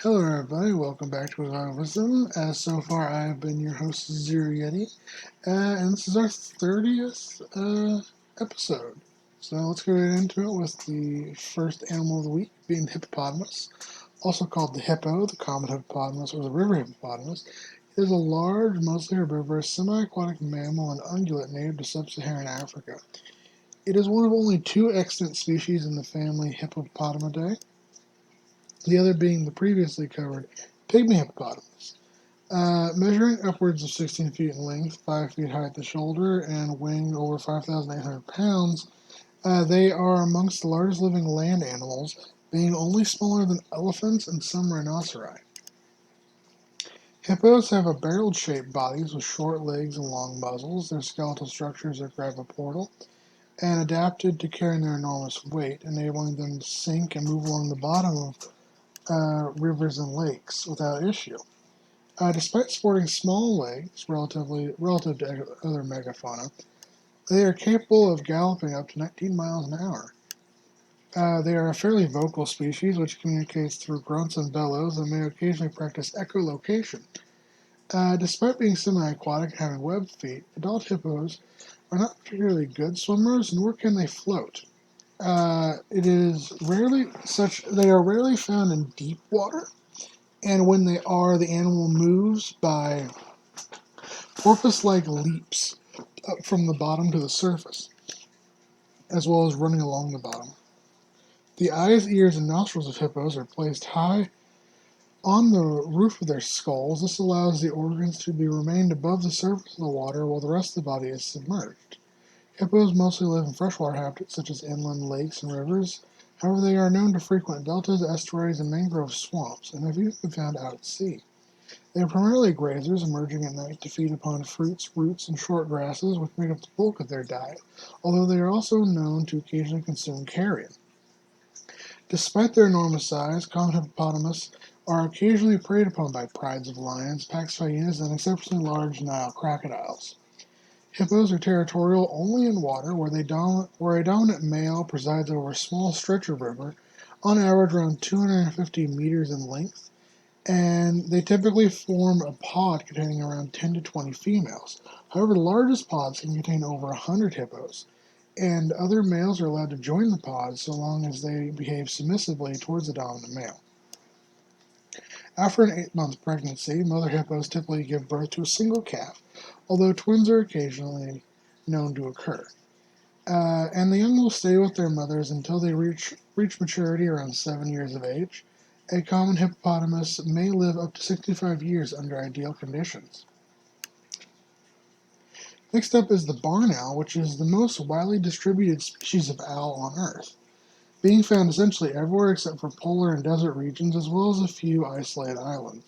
Hello everybody, welcome back to Without Wisdom. So far I have been your host, Zero Yeti, and this is our 30th episode. So let's get right into it with the first animal of the week being the hippopotamus, also called the hippo, the common hippopotamus, or the river hippopotamus. It is a large, mostly herbivorous, semi-aquatic mammal and ungulate native to sub-Saharan Africa. It is one of only two extant species in the family Hippopotamidae, the other being the previously covered pygmy hippopotamus. Measuring upwards of 16 feet in length, 5 feet high at the shoulder, and weighing over 5,800 pounds, they are amongst the largest living land animals, being only smaller than elephants and some rhinoceri. Hippos have a barrel-shaped bodies with short legs and long muzzles. Their skeletal structures are graviportal and adapted to carrying their enormous weight, enabling them to sink and move along the bottom of rivers and lakes without issue. Despite sporting small legs relative to other megafauna, they are capable of galloping up to 19 miles an hour. They are a fairly vocal species which communicates through grunts and bellows and may occasionally practice echolocation. Despite being semi-aquatic and having webbed feet, adult hippos are not particularly good swimmers, nor can they float. They are rarely found in deep water, and when they are, the animal moves by porpoise-like leaps up from the bottom to the surface, as well as running along the bottom. The eyes, ears, and nostrils of hippos are placed high on the roof of their skulls. This allows the organs to be remained above the surface of the water while the rest of the body is submerged. Hippos mostly live in freshwater habitats such as inland lakes and rivers. However, they are known to frequent deltas, estuaries, and mangrove swamps, and have even been found out at sea. They are primarily grazers, emerging at night to feed upon fruits, roots, and short grasses, which make up the bulk of their diet, although they are also known to occasionally consume carrion. Despite their enormous size, common hippopotamus are occasionally preyed upon by prides of lions, packs of hyenas, and exceptionally large Nile crocodiles. Hippos are territorial only in water where a dominant male presides over a small stretch of river, on average around 250 meters in length, and they typically form a pod containing around 10 to 20 females. However, the largest pods can contain over 100 hippos, and other males are allowed to join the pods so long as they behave submissively towards the dominant male. After an 8-month pregnancy, mother hippos typically give birth to a single calf, although twins are occasionally known to occur. And the young will stay with their mothers until they reach maturity around 7 years of age. A common hippopotamus may live up to 65 years under ideal conditions. Next up is the barn owl, which is the most widely distributed species of owl on Earth, being found essentially everywhere except for polar and desert regions, as well as a few isolated islands.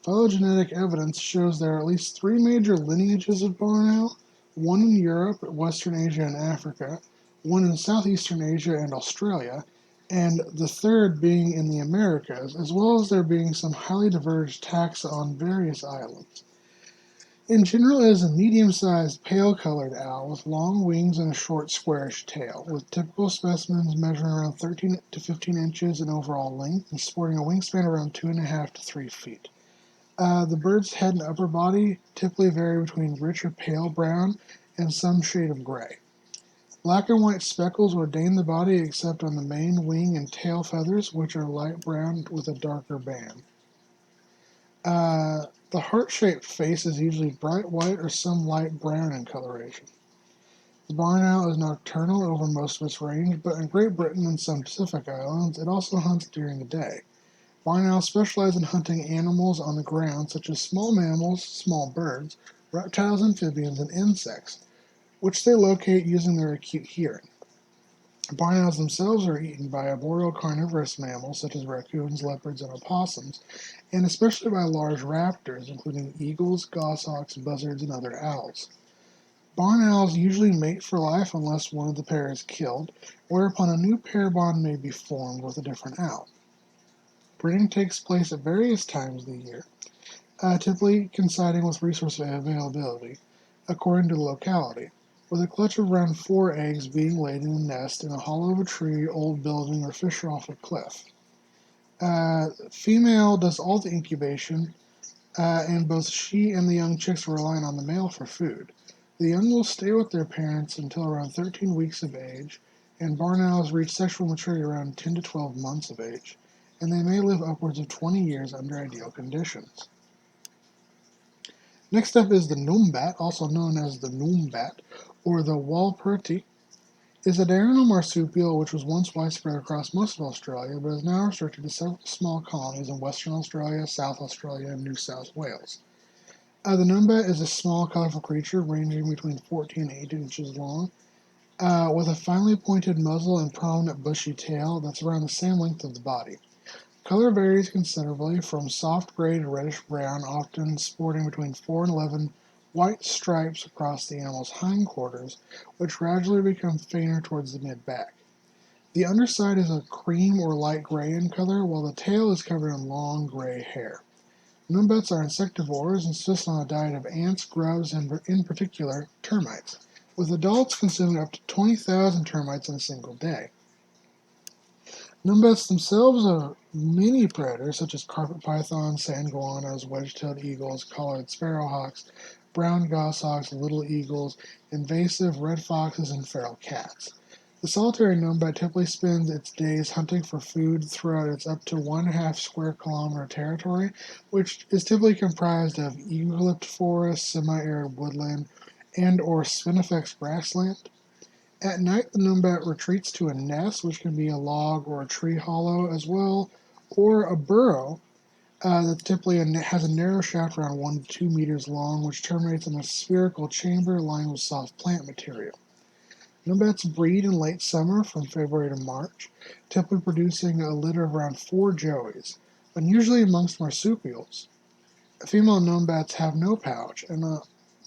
Phylogenetic evidence shows there are at least 3 major lineages of barn owl: one in Europe, Western Asia, and Africa, one in Southeastern Asia and Australia, and the third being in the Americas, as well as there being some highly diverged taxa on various islands. In general, it is a medium-sized, pale-colored owl with long wings and a short, squarish tail, with typical specimens measuring around 13 to 15 inches in overall length and sporting a wingspan around 2.5 to 3 feet. The bird's head and upper body typically vary between rich or pale brown and some shade of gray. Black and white speckles ordain the body except on the main wing and tail feathers, which are light brown with a darker band. The heart-shaped face is usually bright white or some light brown in coloration. The barn owl is nocturnal over most of its range, but in Great Britain and some Pacific islands, it also hunts during the day. Barn owls specialize in hunting animals on the ground, such as small mammals, small birds, reptiles, amphibians, and insects, which they locate using their acute hearing. Barn owls themselves are eaten by arboreal carnivorous mammals such as raccoons, leopards, and opossums, and especially by large raptors, including eagles, goshawks, buzzards, and other owls. Barn owls usually mate for life unless one of the pair is killed, whereupon a new pair bond may be formed with a different owl. Breeding takes place at various times of the year, typically coinciding with resource availability, according to the locality, with a clutch of around 4 eggs being laid in a nest in a hollow of a tree, old building, or fissure off a cliff. Female does all the incubation, and both she and the young chicks are relying on the male for food. The young will stay with their parents until around 13 weeks of age, and barn owls reach sexual maturity around 10 to 12 months of age, and they may live upwards of 20 years under ideal conditions. Next up is the Gnome Bat, also known as the Gnome Bat, or the Walperti, is a diurnal marsupial which was once widespread across most of Australia, but is now restricted to several small colonies in Western Australia, South Australia, and New South Wales. The Gnome Bat is a small, colorful creature ranging between 14 and 18 inches long, with a finely pointed muzzle and prominent bushy tail that's around the same length of the body. Color varies considerably from soft gray to reddish brown, often sporting between 4 and 11 white stripes across the animal's hindquarters, which gradually become fainter towards the mid-back. The underside is a cream or light gray in color, while the tail is covered in long gray hair. Numbats are insectivores and subsist on a diet of ants, grubs, and in particular, termites, with adults consuming up to 20,000 termites in a single day. Numbats themselves are many predators such as carpet pythons, sand iguanas, wedge-tailed eagles, collared sparrowhawks, brown goshawks, little eagles, invasive red foxes, and feral cats. The solitary numbat typically spends its days hunting for food throughout its up to 1.5 square kilometer territory, which is typically comprised of eucalypt forest, semi-arid woodland, and or spinifex grassland. At night, the numbat retreats to a nest, which can be a log or a tree hollow as well, or a burrow that typically has a narrow shaft around 1 to 2 meters long, which terminates in a spherical chamber lined with soft plant material. Numbats breed in late summer from February to March, typically producing a litter of around 4 joeys, unusually amongst marsupials. Female numbats have no pouch, and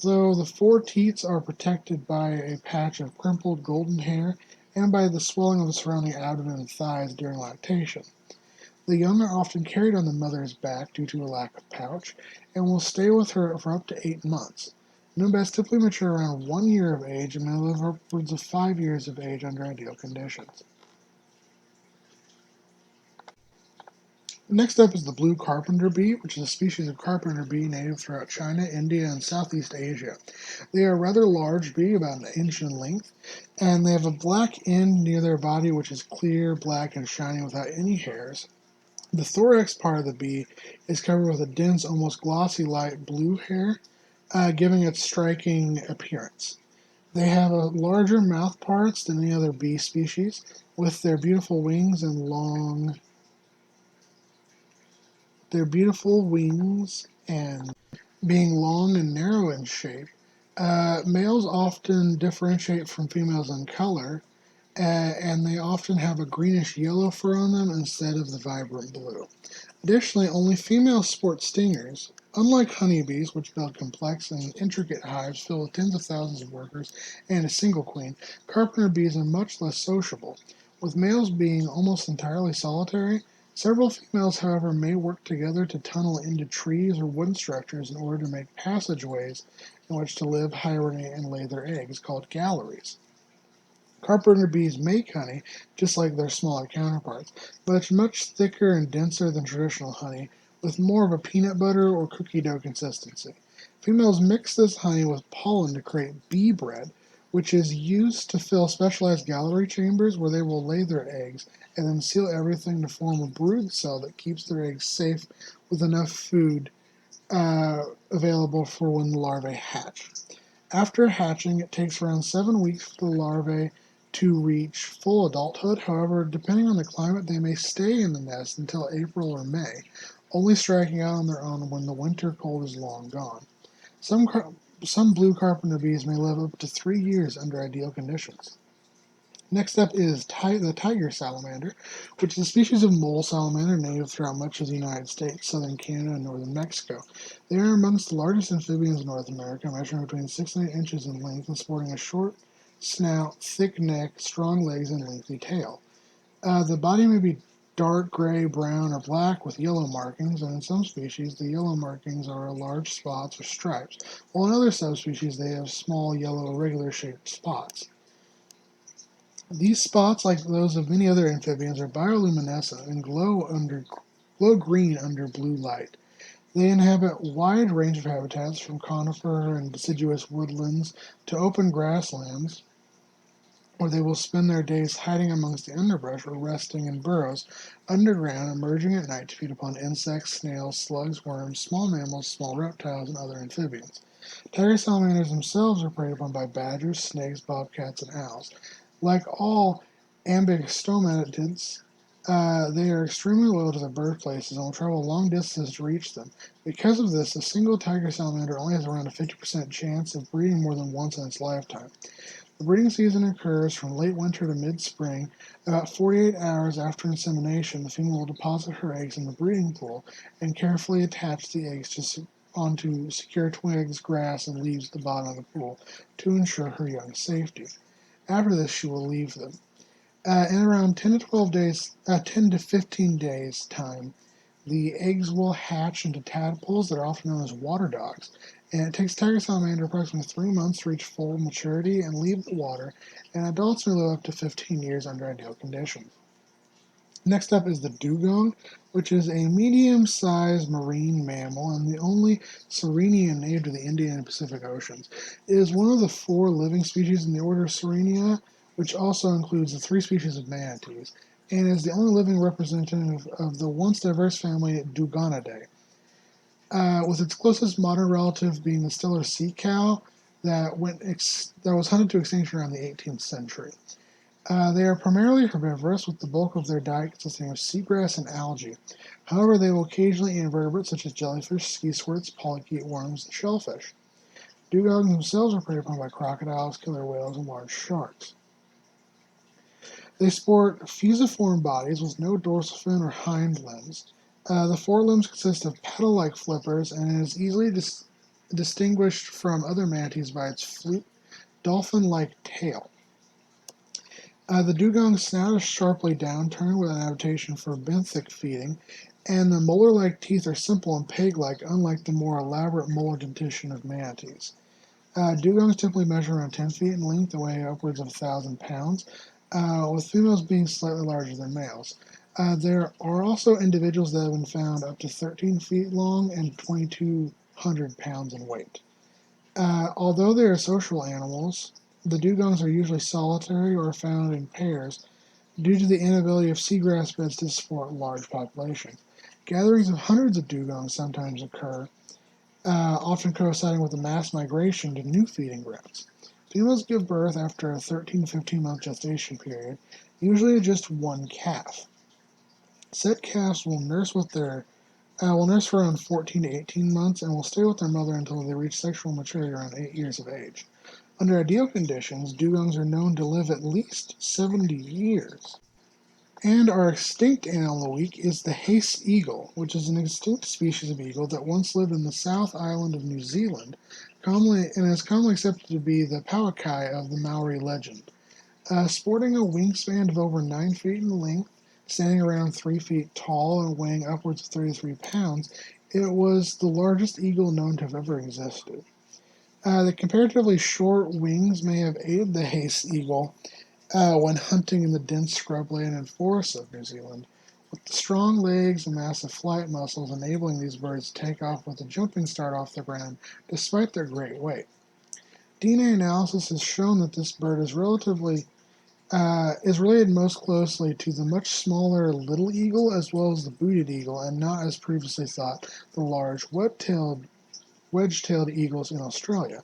though the 4 teats are protected by a patch of crimpled golden hair and by the swelling of the surrounding abdomen and thighs during lactation. The young are often carried on the mother's back due to a lack of pouch, and will stay with her for up to 8 months. Numbats typically mature around 1 year of age and may live upwards of 5 years of age under ideal conditions. Next up is the blue Carpenter Bee, which is a species of Carpenter Bee native throughout China, India, and Southeast Asia. They are a rather large bee, about an inch in length, and they have a black end near their body which is clear, black, and shiny without any hairs. The thorax part of the bee is covered with a dense, almost glossy light blue hair, giving it striking appearance. They have a larger mouth parts than any other bee species, with their beautiful wings and being long and narrow in shape. Males often differentiate from females in color, and they often have a greenish yellow fur on them instead of the vibrant blue. Additionally, only females sport stingers. Unlike honeybees, which build complex and intricate hives filled with tens of thousands of workers and a single queen, carpenter bees are much less sociable, with males being almost entirely solitary. Several females, however, may work together to tunnel into trees or wooden structures in order to make passageways in which to live, hibernate, and lay their eggs, called galleries. Carpenter bees make honey, just like their smaller counterparts, but it's much thicker and denser than traditional honey, with more of a peanut butter or cookie dough consistency. Females mix this honey with pollen to create bee bread, which is used to fill specialized gallery chambers where they will lay their eggs and then seal everything to form a brood cell that keeps their eggs safe with enough food available for when the larvae hatch. After hatching, it takes around 7 weeks for the larvae to reach full adulthood. However, depending on the climate, they may stay in the nest until April or May, only striking out on their own when the winter cold is long gone. Some blue carpenter bees may live up to 3 years under ideal conditions. Next up is the tiger salamander, which is a species of mole salamander native throughout much of the United States, southern Canada, and northern Mexico. They are amongst the largest amphibians in North America, measuring between 6 and 8 inches in length and sporting a short snout, thick neck, strong legs, and lengthy tail. The body may be dark gray, brown, or black with yellow markings, and in some species the yellow markings are large spots or stripes, while in other subspecies they have small yellow irregular shaped spots. These spots, like those of many other amphibians, are bioluminescent and glow under glow green under blue light. They inhabit a wide range of habitats, from conifer and deciduous woodlands to open grasslands, where they will spend their days hiding amongst the underbrush or resting in burrows underground, emerging at night to feed upon insects, snails, slugs, worms, small mammals, small reptiles, and other amphibians. Tiger salamanders themselves are preyed upon by badgers, snakes, bobcats, and owls. Like all ambystomatids, they are extremely loyal to their birthplaces and will travel long distances to reach them. Because of this, a single tiger salamander only has around a 50% chance of breeding more than once in its lifetime. The breeding season occurs from late winter to mid-spring. About 48 hours after insemination, the female will deposit her eggs in the breeding pool and carefully attach the eggs onto secure twigs, grass, and leaves at the bottom of the pool to ensure her young's safety. After this, she will leave them. In around 10 to 15 days time, the eggs will hatch into tadpoles that are often known as water dogs, and it takes tiger salamander approximately 3 months to reach full maturity and leave the water, and adults may live up to 15 years under ideal conditions. Next up is the dugong, which is a medium-sized marine mammal and the only Sirenia native to the Indian and Pacific Oceans. It is one of the 4 living species in the order Sirenia, which also includes the 3 species of manatees, and is the only living representative of the once diverse family Dugonidae, with its closest modern relative being the Steller sea cow that was hunted to extinction around the 18th century. They are primarily herbivorous, with the bulk of their diet consisting of seagrass and algae. However, they will occasionally eat invertebrates such as jellyfish, ski squirts, polychaete worms, and shellfish. Dugongs themselves are preyed upon by crocodiles, killer whales, and large sharks. They sport fusiform bodies with no dorsal fin or hind limbs. The forelimbs consist of petal-like flippers, and it is easily distinguished from other manatees by its flute, dolphin-like tail. The dugong's snout is sharply downturned with an adaptation for benthic feeding, and the molar-like teeth are simple and peg-like, unlike the more elaborate molar dentition of manatees. Dugongs typically measure around 10 feet in length and weigh upwards of 1,000 pounds, with females being slightly larger than males. There are also individuals that have been found up to 13 feet long and 2,200 pounds in weight. Although they are social animals, the dugongs are usually solitary or found in pairs due to the inability of seagrass beds to support large populations. Gatherings of hundreds of dugongs sometimes occur, often coinciding with a mass migration to new feeding grounds. Females give birth after a 13 to 15 month gestation period, usually just one calf. Set calves will nurse for around 14 to 18 months and will stay with their mother until they reach sexual maturity around 8 years of age. Under ideal conditions, dugongs are known to live at least 70 years. And our extinct animal of the week is the Haast eagle, which is an extinct species of eagle that once lived in the South Island of New Zealand, and is commonly accepted to be the Pauakai of the Maori legend. Sporting a wingspan of over 9 feet in length, standing around 3 feet tall, and weighing upwards of 33 pounds, it was the largest eagle known to have ever existed. The comparatively short wings may have aided the Haast eagle when hunting in the dense scrubland and forests of New Zealand, with the strong legs and massive flight muscles enabling these birds to take off with a jumping start off the ground despite their great weight. DNA analysis has shown that this bird is related most closely to the much smaller little eagle as well as the booted eagle, and not, as previously thought, the large wedge-tailed eagles in Australia.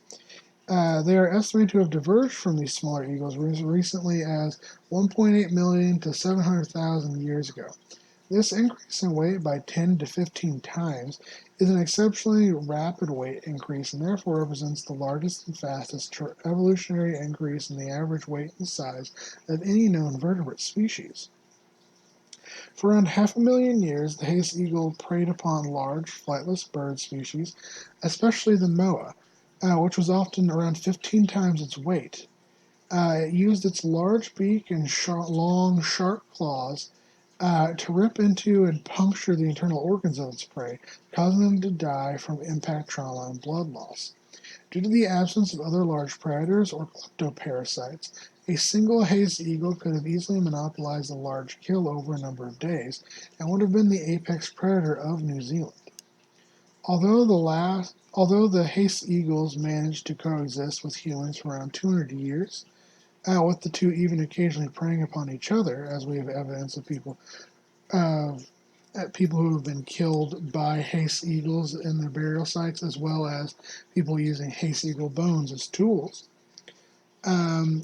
They are estimated to have diverged from these smaller eagles as recently as 1.8 million to 700,000 years ago. This increase in weight by 10 to 15 times is an exceptionally rapid weight increase and therefore represents the largest and fastest evolutionary increase in the average weight and size of any known vertebrate species. For around half a million years, the Haast eagle preyed upon large, flightless bird species, especially the moa, which was often around 15 times its weight. It used its large beak and long, sharp claws to rip into and puncture the internal organs of its prey, causing them to die from impact trauma and blood loss. Due to the absence of other large predators or kleptoparasites, A single Haast Eagle could have easily monopolized a large kill over a number of days and would have been the apex predator of New Zealand. Although the Haast Eagles managed to coexist with humans for around 200 years, with the two even occasionally preying upon each other, as we have evidence of uh, people who have been killed by Haast Eagles in their burial sites, as well as people using Haast Eagle bones as tools.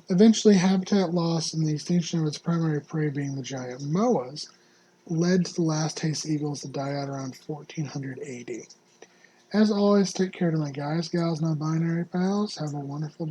Eventually, habitat loss and the extinction of its primary prey being the giant moas led to the last Haast Eagles to die out around 1400 AD. As always, take care to my guys, gals, non-binary pals. Have a wonderful